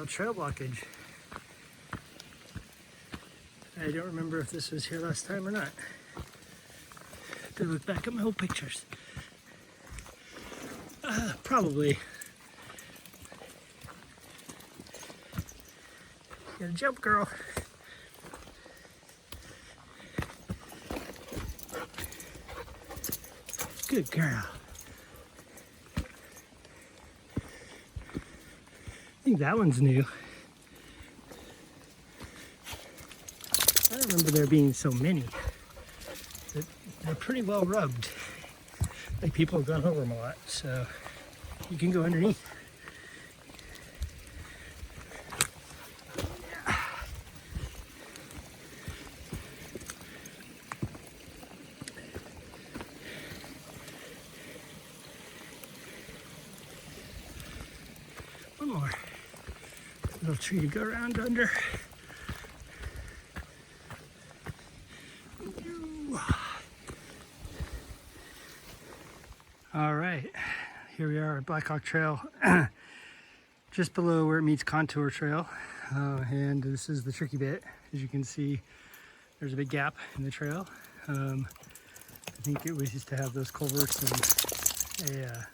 little trail blockage. I don't remember if this was here last time or not. Have to look back at my old pictures. Probably. Gotta jump, girl. Good girl. I think that one's new. I don't remember there being so many. But they're pretty well rubbed. Like people have gone over them a lot, so you can go underneath. One more little tree to go around under. All right, here we are at Blackhawk Trail, just below where it meets Contour Trail, and this is the tricky bit. As you can see, there's a big gap in the trail. I think it was used to have those culverts and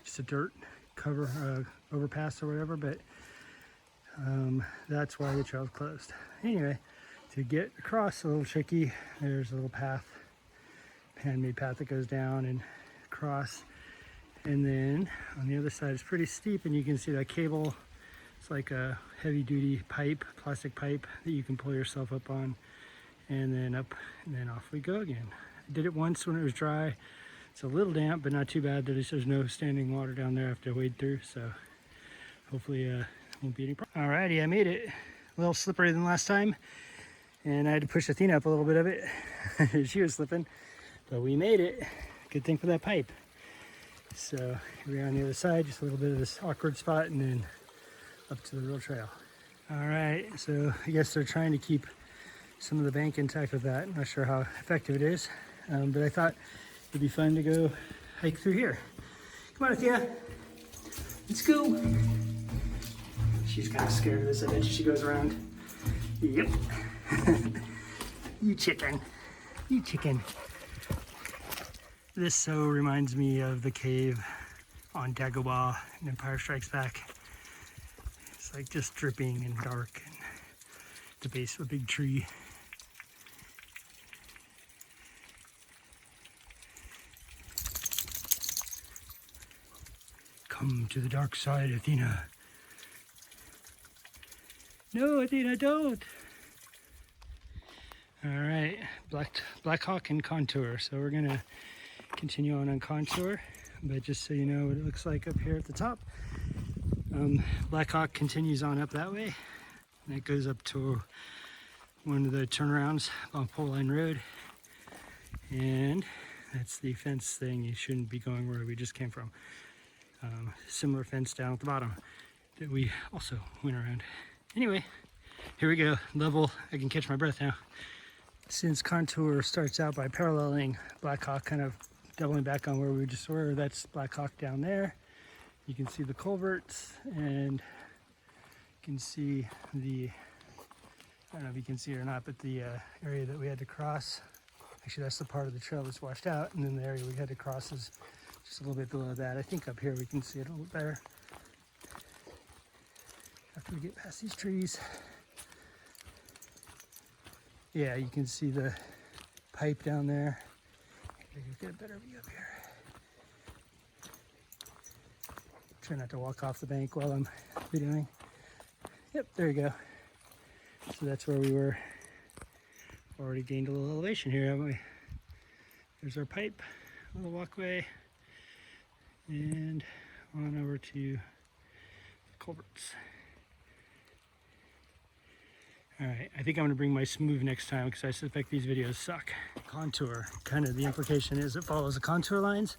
just a dirt cover overpass or whatever, but that's why the trail's closed. Anyway, to get across, a little tricky. There's a little path, handmade path that goes down and across, and then on the other side it's pretty steep, and you can see that cable. It's like a heavy duty pipe, plastic pipe that you can pull yourself up on, and then up, and then off we go again. I did it once when it was dry. It's a little damp, but not too bad. There's no standing water down there I have to wade through, so hopefully it won't be any problem. Alrighty, I made it. A little slipperier than last time, and I had to push Athena up a little bit of it. She was slipping, but we made it. Good thing for that pipe. So here we are on the other side, just a little bit of this awkward spot, and then up to the real trail. All right, so I guess they're trying to keep some of the bank intact with that. I'm not sure how effective it is, but I thought it'd be fun to go hike through here. Come on, Athena, let's go. She's kind of scared of this. I bet she goes around. Yep. You chicken. You chicken. This so reminds me of the cave on Dagobah in Empire Strikes Back. It's like just dripping and dark, and at the base of a big tree. Come to the dark side, Athena. No, Athena, don't. All right, Blackhawk and Contour. So we're gonna continue on Contour, but just so you know what it looks like up here at the top. Blackhawk continues on up that way, and it goes up to one of the turnarounds on Pole Line Road, and that's the fence thing. You shouldn't be going where we just came from. Similar fence down at the bottom that we also went around. Anyway, here we go. Level. I can catch my breath now. Since Contour starts out by paralleling Blackhawk, kind of doubling back on where we just were, that's Blackhawk down there. You can see the culverts, and you can see the, I don't know if you can see it or not, but the area that we had to cross. Actually, that's the part of the trail that's washed out, and then the area we had to cross is just a little bit below that. I think up here we can see it a little better after we get past these trees. Yeah, you can see the pipe down there. Maybe get a better view up here. Try not to walk off the bank while I'm videoing. Yep, there you go. So that's where we were. Already gained a little elevation here, haven't we? There's our pipe, a little walkway, and on over to the culverts. All right, I think I'm gonna bring my smooth next time because I suspect these videos suck. Contour, kind of the implication is it follows the contour lines,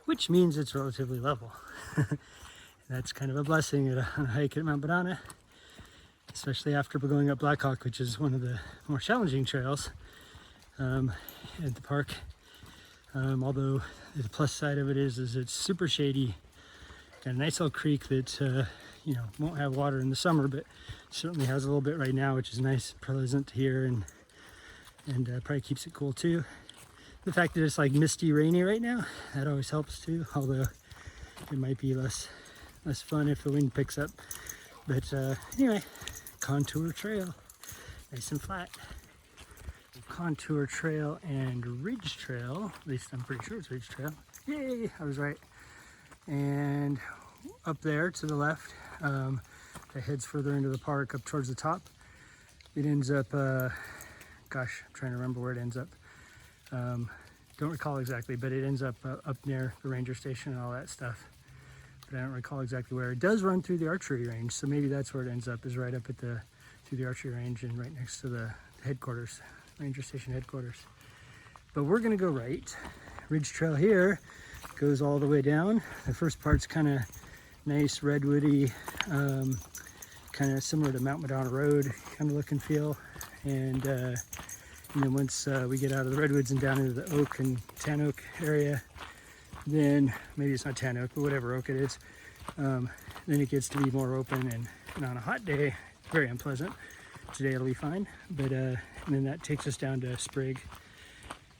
which means it's relatively level. That's kind of a blessing on a hike at Mount Madonna, especially after going up Blackhawk, which is one of the more challenging trails at the park. Although the plus side of it is it's super shady. Got a nice little creek that you know, won't have water in the summer, but certainly has a little bit right now, which is nice, pleasant to hear, and probably keeps it cool too. The fact that it's like misty, rainy right now, that always helps too, although it might be less fun if the wind picks up. But anyway, contour trail, nice and flat. Contour trail and ridge trail, at least I'm pretty sure it's ridge trail. Yay, I was right. And up there to the left, that heads further into the park up towards the top. It ends up, gosh, I'm trying to remember where it ends up. Don't recall exactly, but it ends up up near the ranger station and all that stuff. But I don't recall exactly where. It does run through the archery range, so maybe that's where it ends up, is right up at through the archery range and right next to the headquarters, ranger station headquarters. But we're gonna go right. Ridge trail here goes all the way down. The first part's kind of nice, redwoody, kind of similar to Mount Madonna Road kind of look and feel. And then once we get out of the redwoods and down into the oak and tan oak area, then maybe it's not tan oak, but whatever oak it is, then it gets to be more open, and on a hot day, very unpleasant. Today it'll be fine, but and then that takes us down to Sprig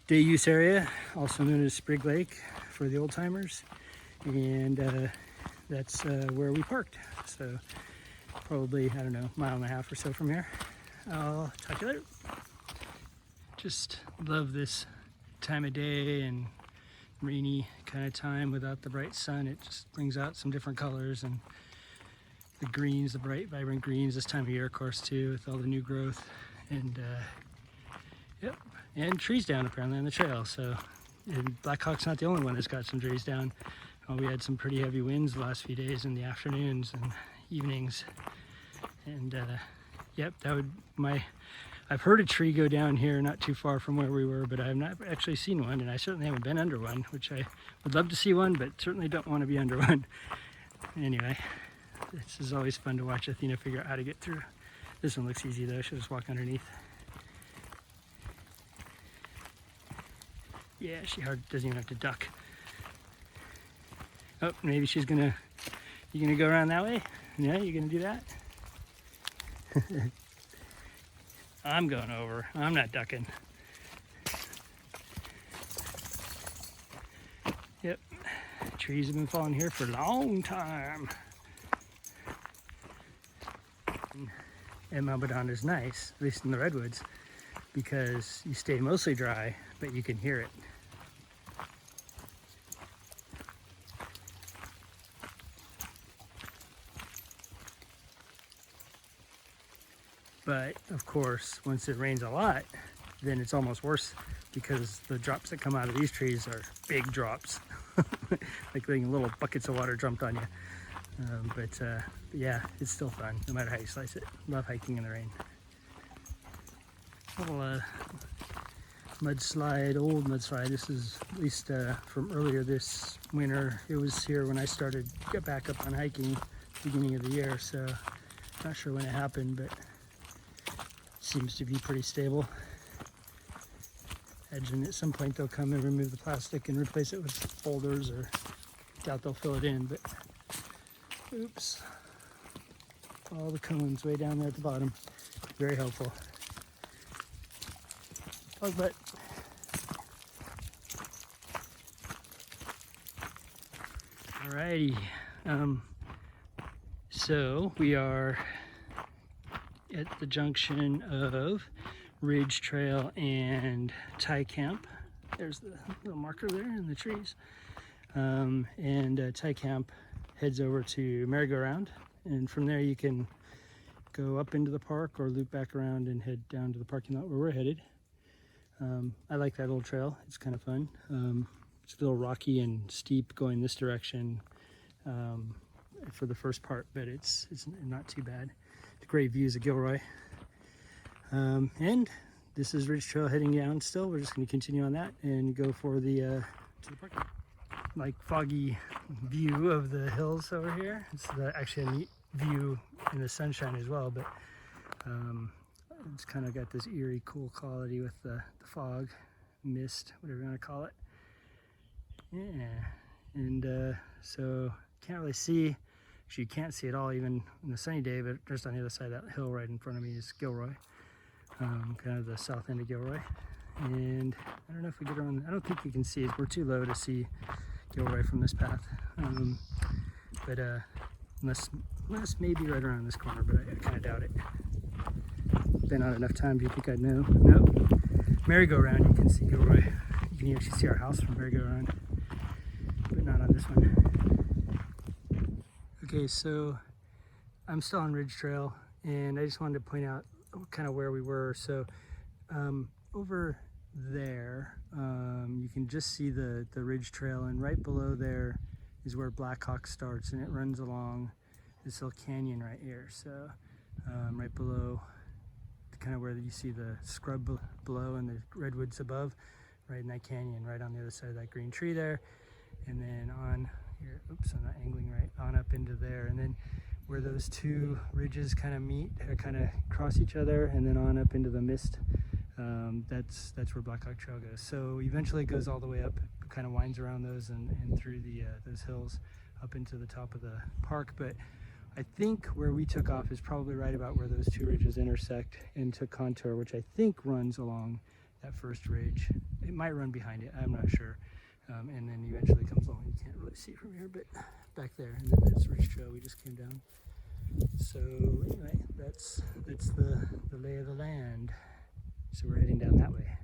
Day Use Area, also known as Sprig Lake for the old timers, and that's where we parked. So probably, I don't know, mile and a half or so from here. I'll talk to you later. Just love this time of day and rainy kind of time without the bright sun. It just brings out some different colors, and the greens, the bright vibrant greens this time of year, of course, too, with all the new growth. And yep, and trees down apparently on the trail. So, and Blackhawk's not the only one that's got some trees down. We had some pretty heavy winds the last few days in the afternoons and evenings. And yep, I've heard a tree go down here not too far from where we were, but I have not actually seen one, and I certainly haven't been under one, which I would love to see one, but certainly don't want to be under one. Anyway, this is always fun to watch Athena figure out how to get through. This one looks easy though, she'll just walk underneath. Yeah, she doesn't even have to duck. Oh, maybe you gonna go around that way? Yeah, you're gonna do that? I'm going over. I'm not ducking. Yep. Trees have been falling here for a long time. And Mount Madonna is nice, at least in the redwoods, because you stay mostly dry, but you can hear it. But of course, once it rains a lot, then it's almost worse, because the drops that come out of these trees are big drops, like little buckets of water dumped on you. But yeah, it's still fun, no matter how you slice it. Love hiking in the rain. Little mudslide, old mudslide. This is at least from earlier this winter. It was here when I got back up on hiking, beginning of the year. So not sure when it happened, but seems to be pretty stable. Imagine at some point they'll come and remove the plastic and replace it with boulders, or doubt they'll fill it in, but oops. All the cones way down there at the bottom. Very helpful. Dog butt. Alrighty. So we are at the junction of Ridge Trail and Tie Camp. There's the little marker there in the trees. And Tie Camp heads over to merry-go-round, and from there you can go up into the park or loop back around and head down to the parking lot where we're headed. I like that little trail. It's kind of fun. It's a little rocky and steep going this direction for the first part, but it's not too bad. Great views of Gilroy. And this is Ridge Trail heading down still. We're just going to continue on that and go for the to the park. Like foggy view of the hills over here. It's actually a neat view in the sunshine as well, but it's kind of got this eerie, cool quality with the fog, mist, whatever you want to call it. Yeah, and so can't really see. which you can't see at all even in the sunny day, but just on the other side of that hill right in front of me is Gilroy, kind of the south end of Gilroy. And I don't know if we get around, I don't think you can see it. We're too low to see Gilroy from this path. But unless maybe right around this corner, but I kind of doubt it. Been on enough time, do you think I'd know? Nope. Merry-go-round, you can see Gilroy. You can actually see our house from merry-go-round, but not on this one. Okay, so I'm still on Ridge Trail, and I just wanted to point out kind of where we were. So over there, you can just see the Ridge Trail, and right below there is where Blackhawk starts, and it runs along this little canyon right here. So right below, kind of where you see the scrub below and the redwoods above, right in that canyon, right on the other side of that green tree there. And then on here, oops, I'm not angling right, on up into there. And then where those two ridges kind of meet, or kind of cross each other, and then on up into the mist, that's where Blackhawk Trail goes. So eventually it goes all the way up, kind of winds around those and through the those hills up into the top of the park. But I think where we took off is probably right about where those two ridges intersect into Contour, which I think runs along that first ridge. It might run behind it, I'm not sure. And then eventually comes along. You can't really see from here, but back there, and then that's Ridge Trail we just came down. So anyway, that's the lay of the land. So we're heading down that way.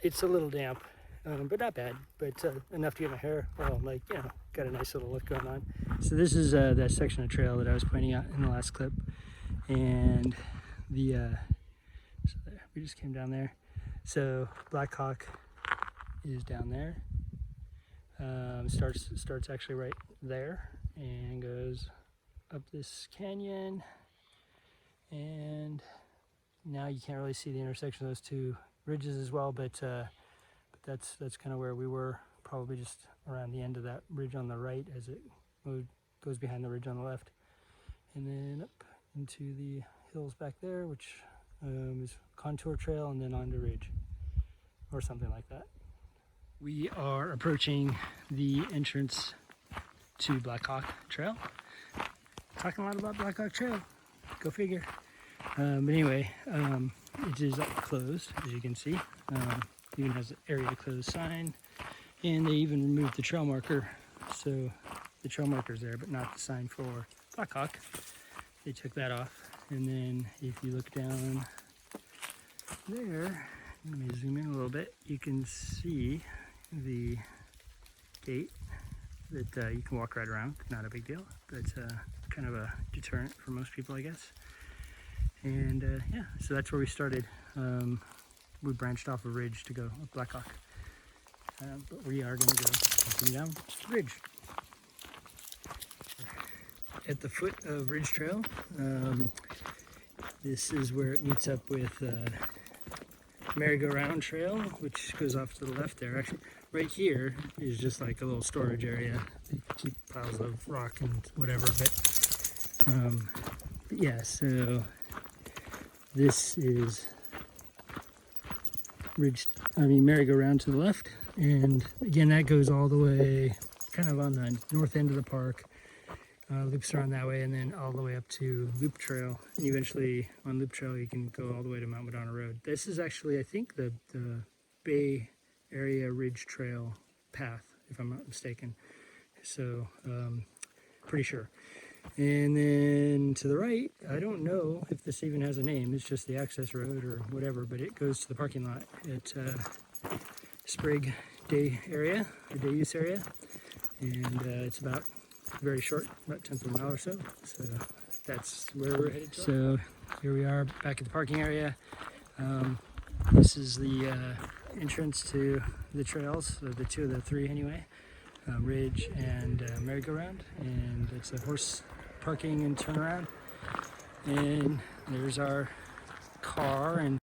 It's a little damp, but not bad, but enough to get my hair, well, like, you know, got a nice little look going on. So this is that section of trail that I was pointing out in the last clip, and the so there, we just came down there. So Blackhawk is down there. Starts actually right there and goes up this canyon, and now you can't really see the intersection of those two ridges as well, but that's kind of where we were, probably just around the end of that ridge on the right as it goes behind the ridge on the left, and then up into the hills back there, which is Contour Trail, and then on to Ridge, or something like that. We are approaching the entrance to Blackhawk Trail. Talking a lot about Blackhawk Trail, go figure. But anyway, it is closed, as you can see. Even has an area closed sign, and they even removed the trail marker. So the trail marker's there, but not the sign for Blackhawk. They took that off. And then if you look down there, let me zoom in a little bit, you can see the gate that you can walk right around. Not a big deal, but kind of a deterrent for most people, I guess. And yeah, so that's where we started. We branched off a ridge to go up Blackhawk, but we are going to go continue down the ridge. At the foot of Ridge Trail, this is where it meets up with Merry-Go-Round Trail, which goes off to the left there. Actually, right here is just like a little storage area. They keep piles of rock and whatever, but yeah, so this is Merry-Go-Round to the left, and again that goes all the way kind of on the north end of the park, loops around that way, and then all the way up to Loop Trail, and eventually on Loop Trail you can go all the way to Mount Madonna Road. This is actually, I think, the Bay Area Ridge Trail path, if I'm not mistaken, so pretty sure. And then to the right, I don't know if this even has a name, it's just the access road or whatever, but it goes to the parking lot at Sprig Day Area, or Day Use Area, and it's about very short, about 1/10 of a mile or so, so that's where we're headed to. So here we are back at the parking area. This is the entrance to the trails, so the two of the three anyway. Ridge and Merry-Go-Round, and it's a horse parking and turnaround. And there's our car, and